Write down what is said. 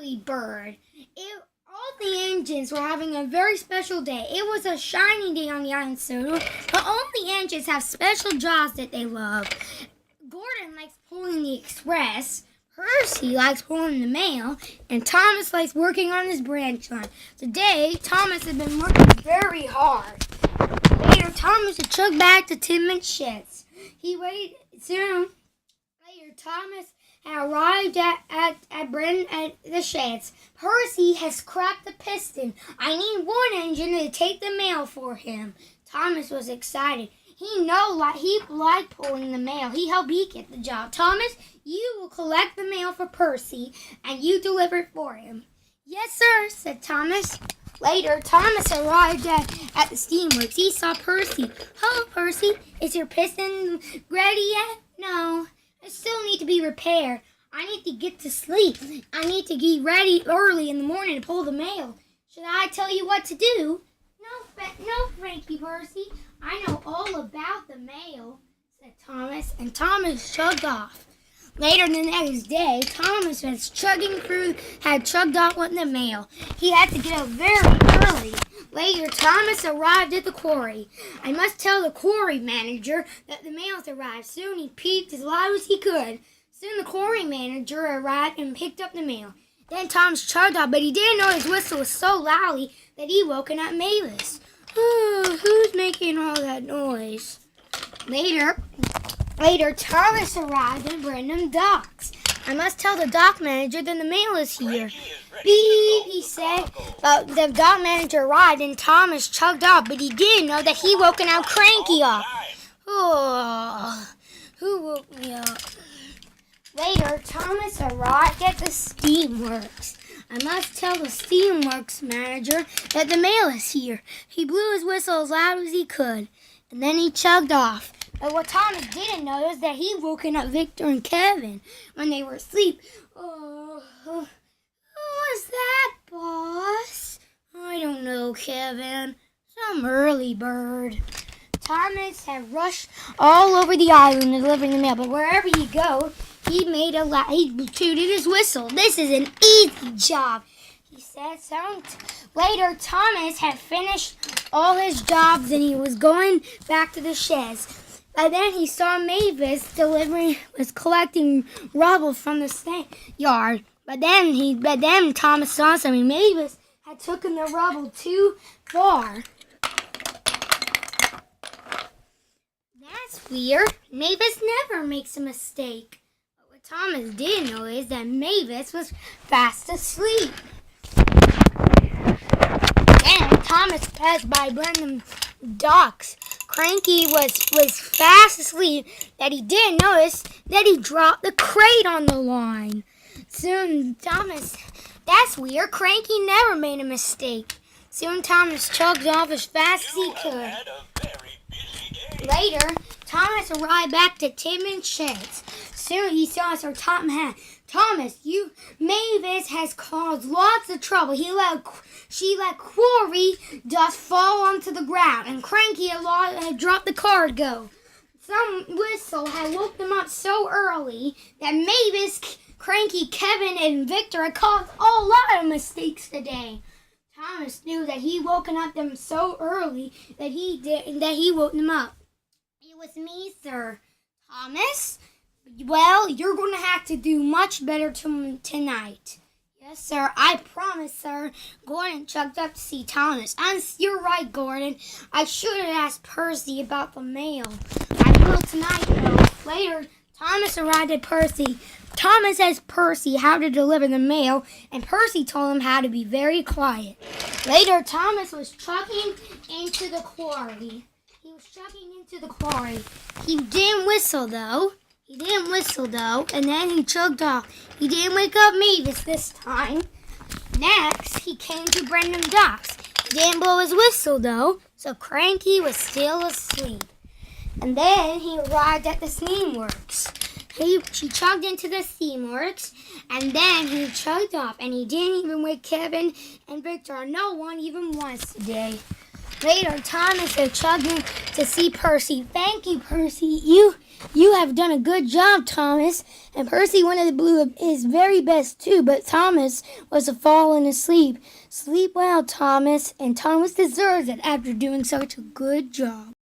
early bird. All the engines were having a very special day. It was a shiny day on the island, so but all the engines have special jobs that they love. Gordon likes pulling the express. Percy likes pulling the mail, and Thomas likes working on his branch line. Today, Thomas has been working very hard. Later, Thomas had chugged back to Tim's sheds. He waited soon. Later, Thomas had arrived at the sheds. Percy has cracked the piston. I need one engine to take the mail for him. Thomas was excited. He liked pulling the mail. He helped he get the job. Thomas, you will collect the mail for Percy, and you deliver it for him. Yes, sir, said Thomas. Later, Thomas arrived at the steamworks. He saw Percy. Hello, Percy. Is your piston ready yet? No. I still need to be repaired. I need to get to sleep. I need to get ready early in the morning to pull the mail. Should I tell you what to do? No, Frankie Percy. I know all about the mail, said Thomas, and Thomas chugged off. Later the next day, Thomas was had chugged off with the mail. He had to get up very early. Later, Thomas arrived at the quarry. I must tell the quarry manager that the mail's arrived. Soon he peeped as loud as he could. Soon the quarry manager arrived and picked up the mail. Then Thomas chugged off, but he didn't know his whistle was so loudly that he woken up Mavis. Oh, who's making all that noise? Later, Thomas arrived at Brandon Docks. I must tell the dock manager that the mail is here. Beep, he said. The dock manager arrived and Thomas chugged off, but he didn't know that he woken out Cranky up. Oh, who woke me up? Later, Thomas arrived at the steamworks. I must tell the steamworks manager that the mail is here. He blew his whistle as loud as he could, and then he chugged off. But what Thomas didn't know is that he'd woken up Victor and Kevin when they were asleep. Oh, who was that, boss? I don't know, Kevin. Some early bird. Thomas had rushed all over the island delivering the mail, but wherever he go, he tooted his whistle. This is an easy job, he said. Later, Thomas had finished all his jobs and he was going back to the sheds. And then he saw Mavis was collecting rubble from the yard. But then Thomas saw something. Mavis had taken the rubble too far. That's weird. Mavis never makes a mistake. But what Thomas didn't know is that Mavis was fast asleep. Then Thomas passed by Brenham Docks. Cranky was fast asleep that he didn't notice that he dropped the crate on the line. Soon Thomas, that's weird. Cranky never made a mistake. Soon Thomas chugged off as fast as he could. Later, Thomas arrived back to Tim's sheds. Soon he saw Sir Tom hat. Thomas, Mavis has caused lots of trouble. She let quarry dust fall onto the ground, and Cranky had dropped the cargo. Some whistle had woke them up so early that Mavis, Cranky, Kevin, and Victor had caused a lot of mistakes today. Thomas knew that he woken up them so early that he woke them up. It was me, sir. Thomas? Well, you're going to have to do much better tonight. Yes, sir. I promise, sir. Gordon chugged up to see Thomas. You're right, Gordon. I should have asked Percy about the mail. I will tonight, though. Later, Thomas arrived at Percy. Thomas asked Percy how to deliver the mail, and Percy told him how to be very quiet. Later, Thomas was chugging into the quarry. He didn't whistle, though. And then he chugged off. He didn't wake up Mavis this time. Next, he came to Brenham Docks. He didn't blow his whistle, though, so Cranky was still asleep. And then he arrived at the steamworks. She chugged into the steamworks, and then he chugged off, and he didn't even wake Kevin and Victor. No one even once today. Later, Thomas was chugging to see Percy. Thank you, Percy. You have done a good job, Thomas. And Percy wanted to do his very best too, but Thomas was falling asleep. Sleep well, Thomas, and Thomas deserves it after doing such a good job.